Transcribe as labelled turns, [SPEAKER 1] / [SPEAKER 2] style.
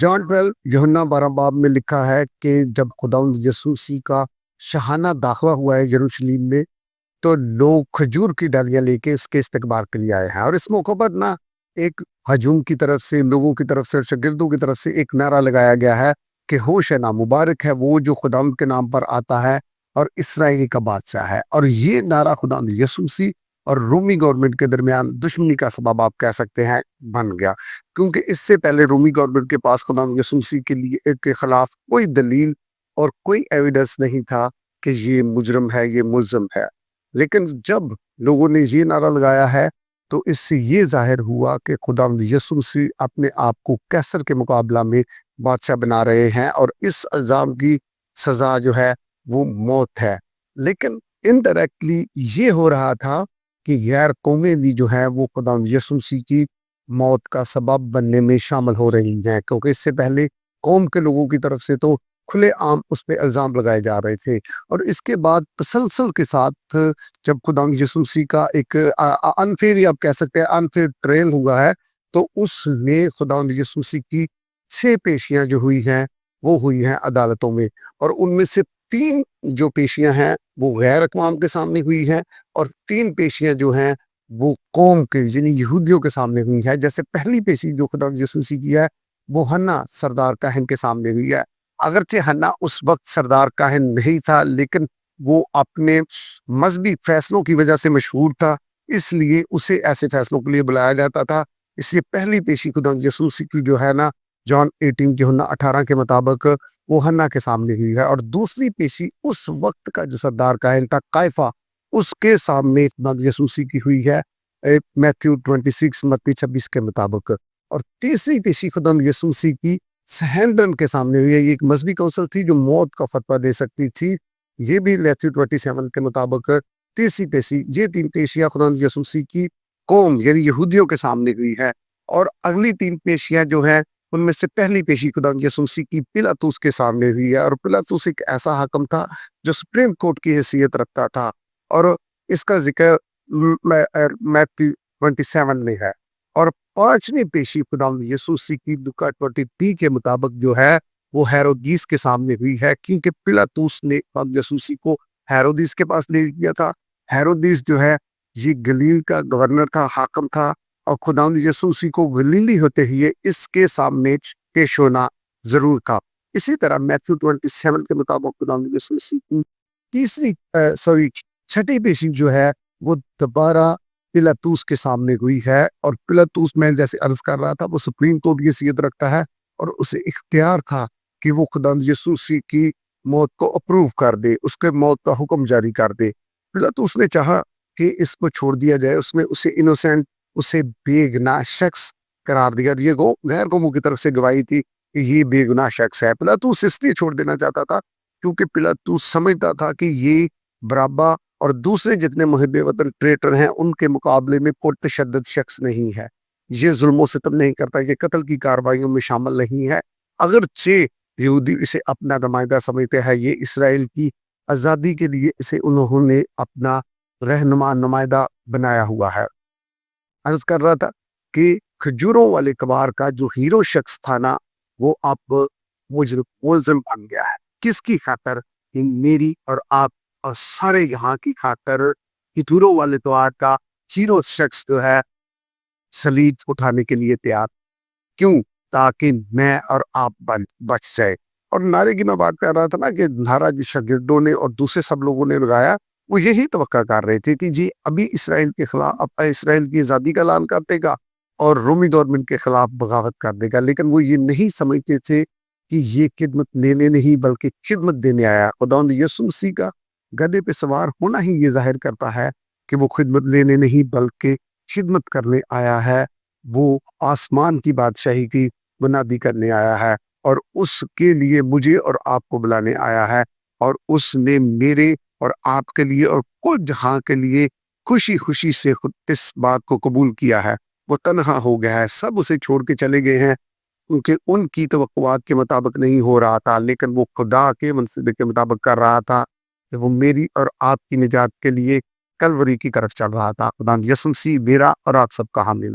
[SPEAKER 1] John 12 यूहन्ना 12 बाब में लिखा है कि जब खुदावंद यसूसी का शाहाना दाखिला हुआ है यरूशलेम में, तो लोग खजूर की डालियां लेके उसके इस्तकबाल के लिए आए हैं। और इस मौके पर ना एक हजूम की तरफ से, लोगों की तरफ से और शागिर्दों की तरफ से एक नारा लगाया गया है कि होश है ना, मुबारक है वो जो खुदावंद के नाम पर आता है और इसराइली का बादशाह है। और ये नारा खुदावंद यसूसी और रोमी गवर्नमेंट के दरमियान दुश्मनी का सबब आप कह सकते हैं बन गया, क्योंकि इससे पहले रोमी गवर्नमेंट के पास खुदावंद यसूसी के लिए के खिलाफ कोई दलील और कोई एविडेंस नहीं था कि ये मुजरम है, ये मुल्ज़म है। लेकिन जब लोगों ने ये नारा लगाया है, तो इससे ये ज़ाहिर हुआ कि खुदावंद यीशु मसीह अपने आप को कैसर के मुकाबला में बादशाह बना रहे हैं और इस इल्ज़ाम की सज़ा जो है वो मौत है। लेकिन इनडायरेक्टली ये हो रहा था कि गैर कौमें भी जो है वो खुदावंद यीशु मसीह की मौत का सबब बनने में शामिल हो रही हैं, क्योंकि इससे पहले कौम के लोगों की तरफ से तो खुले आम उस पे इल्ज़ाम लगाए जा रहे थे। और इसके बाद तसलसल के साथ जब खुदावंद यीशु मसीह का एक अनफेयर, या आप कह सकते हैं अनफेयर ट्रायल हुआ है, तो उसमें खुदावंद यीशु मसीह की 6 पेशियां जो हुई हैं वो हुई हैं अदालतों में। और उनमें से 3 जो पेशियां हैं वो गैर अक़वाम के सामने हुई हैं, और 3 पेशियां जो हैं वो कौम के यानी यहूदियों के सामने हुई है। जैसे पहली पेशी जो खुदावंद यीशु मसीह की है वो हन्ना सरदार काहिन के सामने हुई है। अगरचे हन्ना उस वक्त सरदार काहिन नहीं था, लेकिन वो अपने मजहबी फैसलों की वजह से मशहूर था, इसलिए उसे ऐसे फैसलों के लिए बुलाया जाता था। इसलिए पहली पेशी खुदावंद यीशु मसीह की जो है ना, जॉन 18 यूहन्ना 18 के मुताबिक वो हन्ना के सामने हुई है। और दूसरी पेशी उस वक्त का जो सरदार काहिन था कायफा, उसके सामने खुदावंद यीशु मसीह की हुई है मैथ्यू 26 मत्ती 26 के मुताबिक। और तीसरी पेशी खुदावंद यीशु मसीह की सैनड्रिन के सामने हुई है। ये एक मजहबी काउंसिल थी जो मौत का फतवा दे सकती थी। ये भी मैथ्यू 27 के मुताबिक तीसरी पेशी, ये 3 पेशियां खुदावंद यीशु मसीह की कौम यानी यहूदियों के सामने हुई है। और अगली 3 पेशियां जो है उनमें से पहली पेशी खुदावंद यीशु मसीह की पिलातुस के सामने हुई है। और पिलातुस एक ऐसा हाकम था जो सुप्रीम कोर्ट की हैसियत रखता था, और इसका जिक्र मैथ्यू 27 में है। और 5वीं पेशी खुदावंद यीशु मसीह की लूका 23 के मुताबिक जो है वो हेरोदिस के सामने हुई है, क्योंकि पिलातुस ने खुदावंद यीशु मसीह को हेरोदिस के पास ले गया था। हेरोदिस जो है ये गलील का गवर्नर था, हाकम था, और खुदावंद यीशु मसीह को गलीली होते हुए इसके सामने पेश होना जरूर था। इसी तरह मैथ्यू 27 के मुताबिक खुदावंद यीशु मसीह की छठी पेशी जो है वो दोबारा पिलातुस के सामने हुई है। और पिलातुस में जैसे अर्ज कर रहा था वो सुप्रीम कोर्ट की हैसियत रखता है, और उसे इख्तियार था कि वो खुदावंद यीशु मसीह की मौत को अप्रूव कर दे, उसके मौत का हुक्म जारी कर दे। पिलातुस ने चाहा कि इसको छोड़ दिया जाए, उसमें उसे इनोसेंट, उसे बेगुनाह शख्स करार दिया। ये गैर कौमों की तरफ से गवाही थी कि ये बेगुनाह शख्स है। पिलातुस इसलिए छोड़ देना चाहता था क्योंकि पिलातुस समझता था कि ये बराबा और दूसरे जितने मुहिब्बे वतन ट्रेटर हैं उनके मुकाबले में पुरतशद्दद शख्स नहीं है। ये जुल्म सितम नहीं करता, ये कत्ल की कार्रवाइयों में शामिल नहीं है। अगरचे यहूदी इसे अपना नुमाइंदा समझते हैं, ये इसराइल की आज़ादी के लिए इसे उन्होंने अपना रहनुमा नुमाइंदा बनाया हुआ है। अर्ज कर रहा था कि खजूरों वाले कबार का जो हीरो शख्स था ना, वो अब मुल्ज़िम बन गया है। किसकी खातर? कि मेरी और आप और सारे यहाँ की खातर खजूरों वाले त्योहार का हीरो शख्स जो है सलीब उठाने के लिए तैयार। क्यों? ताकि मैं और आप बच जाए। और नारे की मैं बात कर रहा था ना कि नारा जिस शागिर्दों ने और दूसरे सब लोगों ने लगाया, वो यही तवक्का कर रहे थे कि जी अभी इसराइल के खिलाफ इसराइल की आज़ादी का ऐलान कर देगा और रोमी गवर्नमेंट के खिलाफ बगावत कर देगा। लेकिन वो ये नहीं समझते थे कि ये खिदमत लेने नहीं बल्कि खिदमत देने आया। खुदावंद यीशु मसीह का गधे पे सवार होना ही ये जाहिर करता है कि वो खिदमत लेने नहीं बल्कि खिदमत करने आया है। वो आसमान की बादशाही की बुनियादी करने आया है, और उसके लिए मुझे और आपको बुलाने आया है। और उसने मेरे और आपके लिए और कुल जहां के लिए खुशी खुशी से खुद इस बात को कबूल किया है। वो तन्हा हो गया है, सब उसे छोड़ के चले गए हैं क्योंकि उनकी तवक्कुआत के मुताबिक नहीं हो रहा था, लेकिन वो खुदा के मंसूबे के मुताबिक कर रहा था कि वो मेरी और आपकी निजात के लिए कलवरी की तरफ चढ़ रहा था। खुदा यीशु मसीह मेरा और आप सबका हामी।